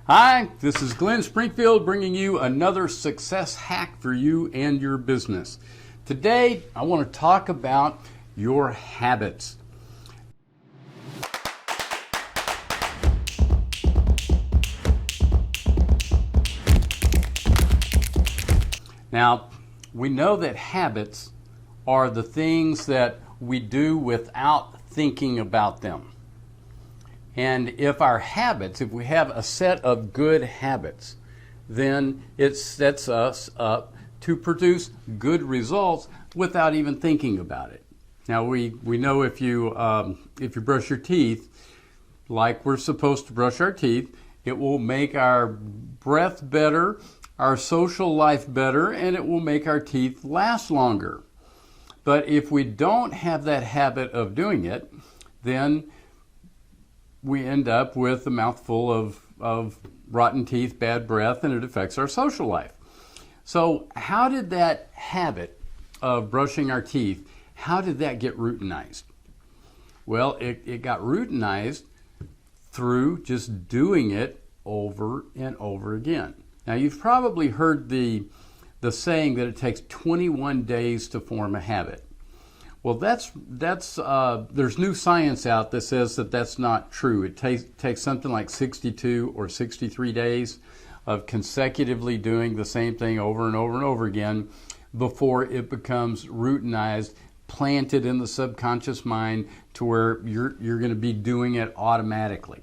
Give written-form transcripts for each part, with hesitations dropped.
Hi, this is Glenn Springfield bringing you another success hack for you and your business. Today, I want to talk about your habits. Now, we know that habits are the things that we do without thinking about them. And if we have a set of good habits, then it sets us up to produce good results without even thinking about it. Now we know if you brush your teeth like we're supposed to brush our teeth, it will make our breath better, our social life better, and it will make our teeth last longer. But if we don't have that habit of doing it, then we end up with a mouthful of rotten teeth, bad breath, and it affects our social life. So how did that habit of brushing our teeth, how did that get routinized? Well, it got routinized through just doing it over and over again. Now, you've probably heard the saying that it takes 21 days to form a habit. Well, there's new science out that says that that's not true. It takes something like 62 or 63 days of consecutively doing the same thing over and over and over again before it becomes routinized, planted in the subconscious mind to where you're going to be doing it automatically.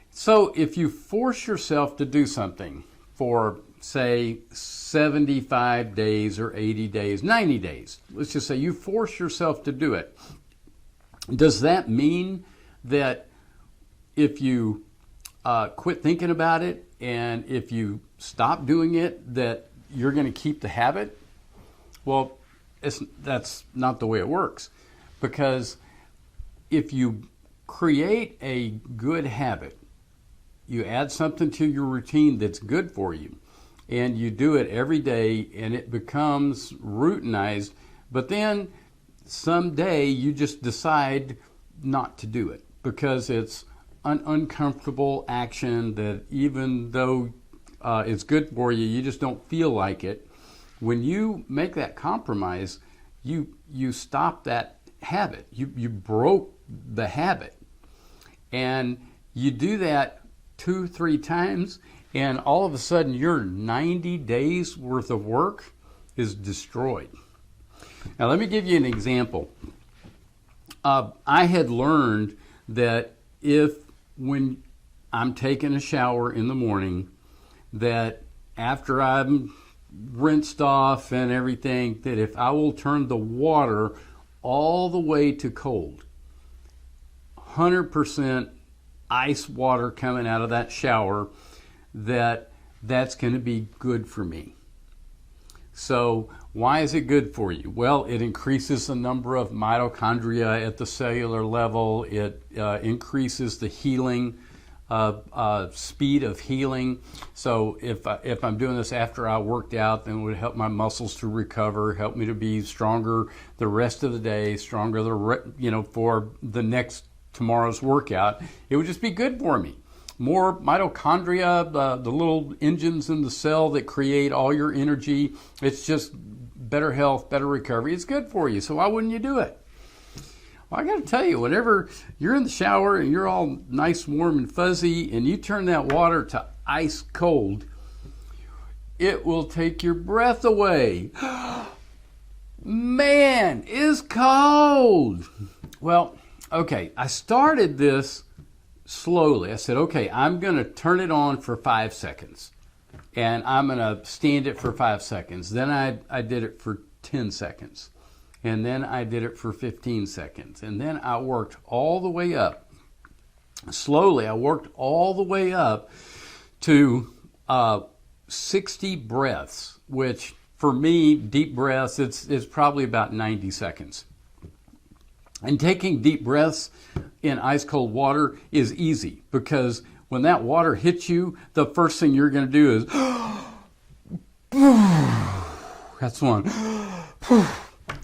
So if you force yourself to do something for, say, 75 days or 80 days, 90 days, let's just say you force yourself to do it, does that mean that if you quit thinking about it and if you stop doing it that you're going to keep the habit? Well, that's not the way it works, because if you create a good habit, you add something to your routine that's good for you, and you do it every day, and it becomes routinized, but then someday you just decide not to do it because it's an uncomfortable action that even though it's good for you, you just don't feel like it. When you make that compromise, you stop that habit. You broke the habit. And you do that 2-3 times, and all of a sudden your 90 days worth of work is destroyed. Now let me give you an example. I had learned that when I'm taking a shower in the morning, that after I'm rinsed off and everything, that if I will turn the water all the way to cold, 100% ice water coming out of that shower, that's going to be good for me. So why is it good for you? Well, it increases the number of mitochondria at the cellular level. It increases the healing speed of healing. So if I'm doing this after I worked out, then it would help my muscles to recover, help me to be stronger the rest of the day, stronger for the next tomorrow's workout. It would just be good for me. More mitochondria, the little engines in the cell that create all your energy. It's just better health, better recovery. It's good for you. So why wouldn't you do it? Well, I got to tell you, whenever you're in the shower and you're all nice, warm, and fuzzy, and you turn that water to ice cold, it will take your breath away. Man, it's cold. Well, okay, I started this slowly. I said, okay, I'm going to turn it on for 5 seconds, and I'm going to stand it for 5 seconds. Then I did it for 10 seconds, and then I did it for 15 seconds, and then I worked all the way up. Slowly, I worked all the way up to 60 breaths, which for me, deep breaths, it's probably about 90 seconds. And taking deep breaths in ice cold water is easy, because when that water hits you, the first thing you're going to do is that's one.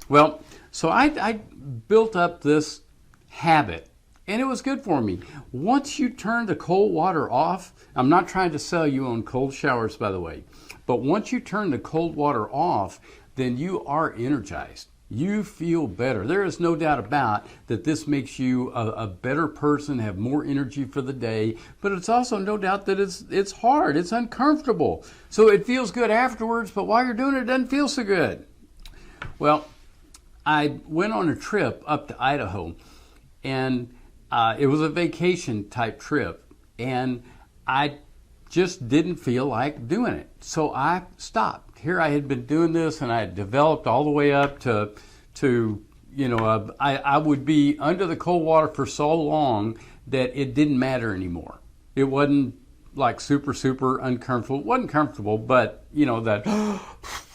Well, so I built up this habit And it was good for me. Once you turn the cold water off, I'm not trying to sell you on cold showers, by the way, but once you turn the cold water off, then you are energized. You feel better. There is no doubt about that this makes you a better person, have more energy for the day, but it's also no doubt that it's hard, it's uncomfortable. So it feels good afterwards, but while you're doing it, it doesn't feel so good. Well, I went on a trip up to Idaho, and it was a vacation type trip, and I just didn't feel like doing it. So I stopped. Here I had been doing this, and I had developed all the way up to I would be under the cold water for so long that it didn't matter anymore. It wasn't like super uncomfortable. It wasn't comfortable, but that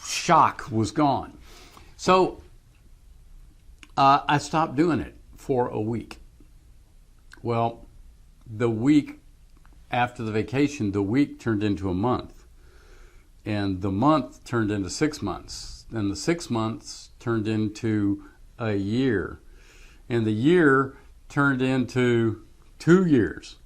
shock was gone. So I stopped doing it for a week. Well, the week after the vacation, the week turned into a month. And the month turned into 6 months. And the 6 months turned into a year. And the year turned into 2 years.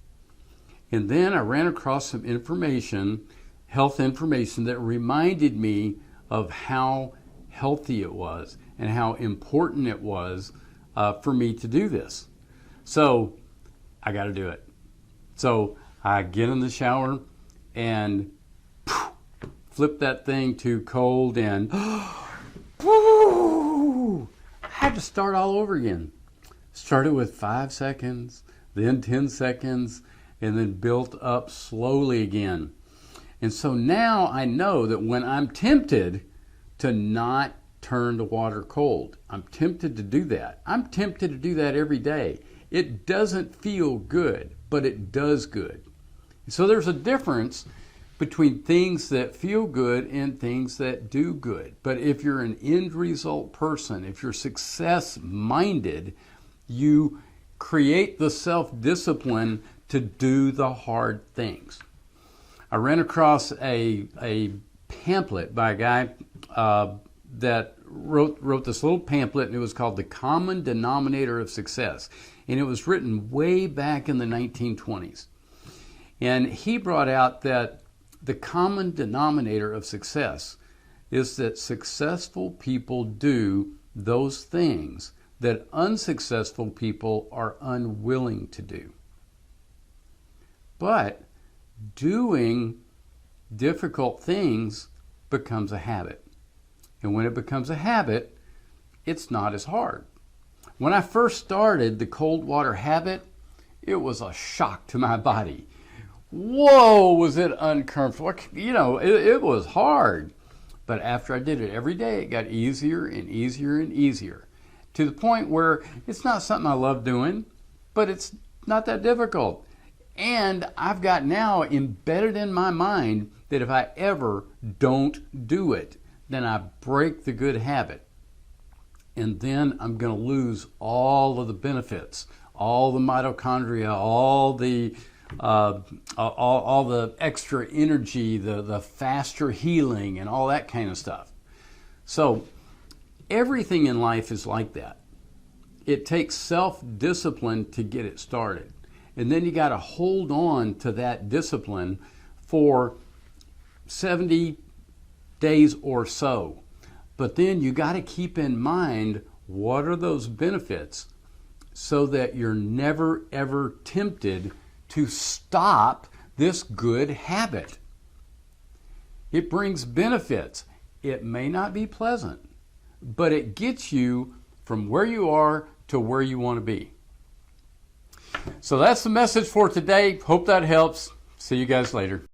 And then I ran across some information, health information, that reminded me of how healthy it was and how important it was for me to do this. So I got to do it. So I get in the shower and flip that thing to cold, and woo, I had to start all over again. Started with 5 seconds, then 10 seconds, and then built up slowly again. And so now I know that when I'm tempted to not turn the water cold, I'm tempted to do that. I'm tempted to do that every day. It doesn't feel good, but it does good. So there's a difference between things that feel good and things that do good. But if you're an end result person, if you're success minded, you create the self-discipline to do the hard things. I ran across a pamphlet by a guy that wrote this little pamphlet, and it was called The Common Denominator of Success. And it was written way back in the 1920s. And he brought out that the common denominator of success is that successful people do those things that unsuccessful people are unwilling to do. But doing difficult things becomes a habit. And when it becomes a habit, it's not as hard. When I first started the cold water habit, it was a shock to my body. Whoa, was it uncomfortable. It was hard. But after I did it every day, it got easier and easier and easier, to the point where it's not something I love doing, but it's not that difficult. And I've got now embedded in my mind that if I ever don't do it, then I break the good habit. And then I'm going to lose all of the benefits, all the mitochondria, all the extra energy, the faster healing, and all that kind of stuff. So everything in life is like that. It takes self-discipline to get it started. And then you got to hold on to that discipline for 70 days or so. But then you got to keep in mind, what are those benefits, so that you're never ever tempted to stop this good habit. It brings benefits. It may not be pleasant, but it gets you from where you are to where you want to be. So that's the message for today. Hope that helps. See you guys later.